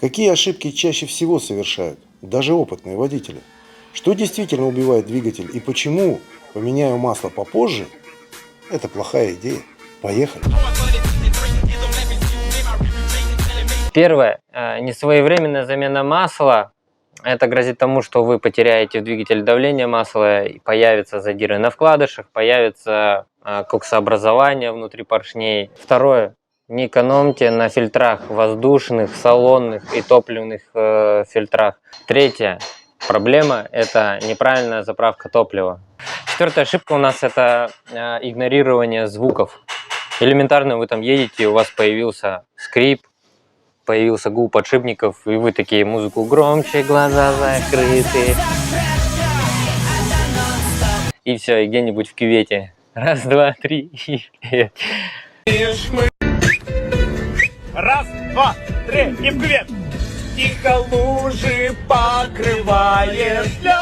Какие ошибки чаще всего совершают даже опытные водители? Что действительно убивает двигатель и почему поменяю масло попозже? Это плохая идея. Поехали. Первое. Несвоевременная замена масла. Это грозит тому, что вы потеряете в двигателе давление масла, и появятся задиры на вкладышах, появится коксообразование внутри поршней. Второе. Не экономьте на фильтрах воздушных, салонных и топливных фильтрах. Третье. Проблема – это неправильная заправка топлива. Четвертая ошибка у нас – это игнорирование звуков. Элементарно вы там едете, у вас появился скрип, появился гул подшипников, и вы такие: музыку громче, глаза закрыты. И все, и где-нибудь в кювете. Раз, два, три, и вперед. Раз, два, три, и в кювет! Тихо лужи покрывает лед.